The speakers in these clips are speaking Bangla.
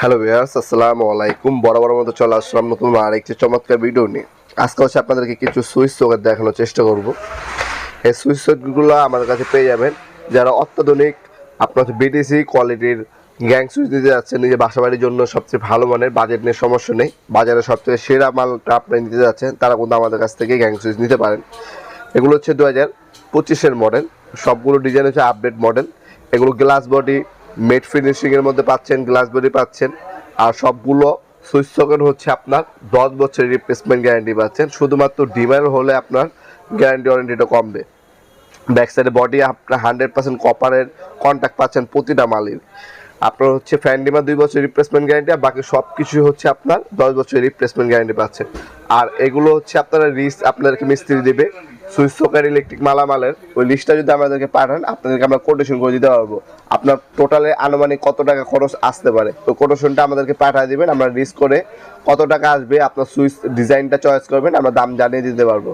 হ্যালো ভিউয়ার্স, আসসালামু আলাইকুম। বরাবর মতো চলে আসলাম নতুন আরেকটি চমৎকার ভিডিও নিয়ে। আজকে হচ্ছে আপনাদেরকে কিছু সুইচ সকেট দেখানোর চেষ্টা করব। এই সুইচ সকেটগুলো আমাদের কাছে পেয়ে যাবেন যারা অত্যাধুনিক আপনার বিটিসি কোয়ালিটির গ্যাং সুইচ নিতে যাচ্ছেন, নিজের বাসাবাড়ির জন্য সবচেয়ে ভালো মানের, বাজেট নিয়ে সমস্যা নেই, বাজারে সবচেয়ে সেরা মালটা আপনি নিতে যাচ্ছেন, তারা কিন্তু আমাদের কাছ থেকে গ্যাং সুইচ নিতে পারেন। এগুলো হচ্ছে 2025-এর মডেল, সবগুলো ডিজাইন হচ্ছে আপডেট মডেল। এগুলো গ্লাস বডি মেট ফিনিশিংয়ের মধ্যে পাচ্ছেন, গ্লাস বডি পাচ্ছেন। আর সবগুলো সুইচ সকেট হচ্ছে আপনার 10 বছরের রিপ্লেসমেন্ট গ্যারান্টি পাচ্ছেন। শুধুমাত্র ডিমান্ড হলে আপনার গ্যারান্টি ওয়ারেন্টিটা কমবে। ব্যাক সাইডে বডি আপনার 100% কপারের কন্ট্যাক্ট পাচ্ছেন প্রতিটা মালের। আপনার হচ্ছে ফ্যান ডিমার 2 বছর রিপ্লেসমেন্ট গ্যারান্টি, আর বাকি সব কিছু হচ্ছে আপনার 10 বছরের রিপ্লেসমেন্ট গ্যারান্টি পাচ্ছেন। আর এগুলো হচ্ছে আপনারা লিস্ট আপনাদেরকে মিস্ত্রি দেবে সুইচ সকেট ইলেকট্রিক মালামালের, ওই লিস্টটা যদি আমাদেরকে পাঠান আপনাদেরকে আমরা কোটেশন করে দিতে পারবো। আপনার টোটালে আনুমানিক কত টাকা খরচ আসতে পারে ওই কোটেশনটা আমাদেরকে পাঠিয়ে দেবেন, আমরা লিস্ট করে কত টাকা আসবে আপনার সুইচ ডিজাইনটা চয়েস করবেন, আমরা দাম জানিয়ে দিতে পারবো।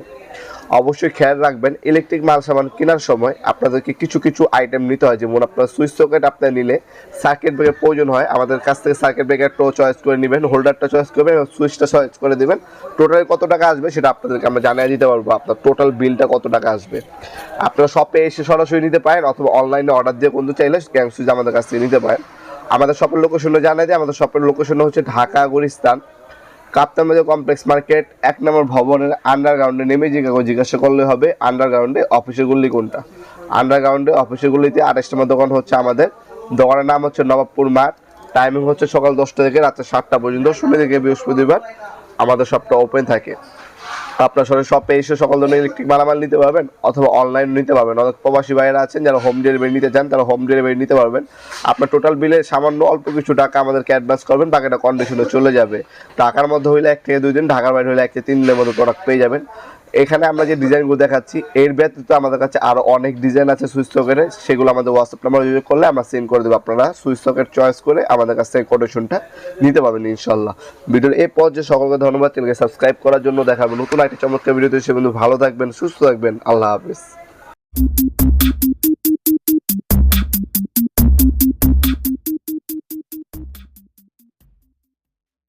অবশ্যই খেয়াল রাখবেন ইলেকট্রিক মাল সামান কেনার সময় আপনাদেরকে কিছু কিছু আইটেম নিতে হয়। যেমন আপনার সুইচ সকেট আপনার নিলে সার্কিট ব্রেকার প্রয়োজন হয়, আমাদের কাছ থেকে সার্কিট ব্রেকারটাও চয়েস করে নেবেন, হোল্ডারটা চয়েস করবেন এবং সুইচটা চয়েস করে দেবেন। টোটালি কত টাকা আসবে সেটা আপনাদেরকে আমরা জানিয়ে দিতে পারবো, আপনার টোটাল বিলটা কত টাকা আসবে। আপনারা শপে এসে সরাসরি নিতে পারেন অথবা অনলাইনে অর্ডার দিয়ে কিন্তু চাইলে গ্যাং সুইচ আমাদের কাছ থেকে নিতে পারেন। আমাদের শপের লোকেশনটা জানিয়ে দিই, আমাদের শপের লোকেশন হচ্ছে ঢাকা গুলিস্তান কাপ্তান বাজার কমপ্লেক্স মার্কেট 1 নম্বর ভবনের আন্ডারগ্রাউন্ডে নেমে জিজ্ঞাসা করলে হবে আন্ডারগ্রাউন্ডে অফিসের গুলি কোনটা। আন্ডারগ্রাউন্ডে অফিসের গুলিতে 28 নম্বর দোকান হচ্ছে আমাদের। দোকানের নাম হচ্ছে নবাবপুর মাঠ। টাইমিং হচ্ছে সকাল 10টা থেকে রাত 7টা পর্যন্ত, শনি থেকে বৃহস্পতিবার আমাদের শপটা ওপেন থাকে। আপনার সরাসরি শপে এসে সকল ধরনের ইলেকট্রিক মালামাল নিতে পারবেন অথবা অনলাইন নিতে পারবেন। অনেক প্রবাসী ভাইয়েরা আছেন যারা হোম ডেলিভারি নিতে চান, তারা হোম ডেলিভারি নিতে পারবেন। আপনার টোটাল বিলে সামান্য অল্প কিছু টাকা আমাদেরকে অ্যাডভান্স করবেন, বাকিটা কন্ডিশনে চলে যাবে। ঢাকার মধ্যে হইলে 1 থেকে 2 দিন, ঢাকার বাইরে হইলে 1 থেকে 3 দিনের মধ্যে প্রোডাক্ট পেয়ে যাবেন। এখানে আমরা যে ডিজাইনগুলো দেখাচ্ছি এর ব্যতীত আমাদের কাছে আরও অনেক ডিজাইন আছে সুইচ সকেটের, সেগুলো আমাদের হোয়াটসঅ্যাপ নাম্বার যোগাযোগ করলে আমরা সেন্ড করে দেবো। আপনারা সুইচ সকেট চয়েস করে আমাদের কাছ থেকে কোটেশনটা নিতে পারবেন ইনশাল্লাহ। ভিডিওর এই পর্যায়ে সকলকে ধন্যবাদ। চ্যানেলকে সাবস্ক্রাইব করার জন্য। দেখাবো নতুন একটা চমৎকার ভিডিওতে, সে বন্ধু ভালো থাকবেন, সুস্থ থাকবেন। আল্লাহ হাফেজ।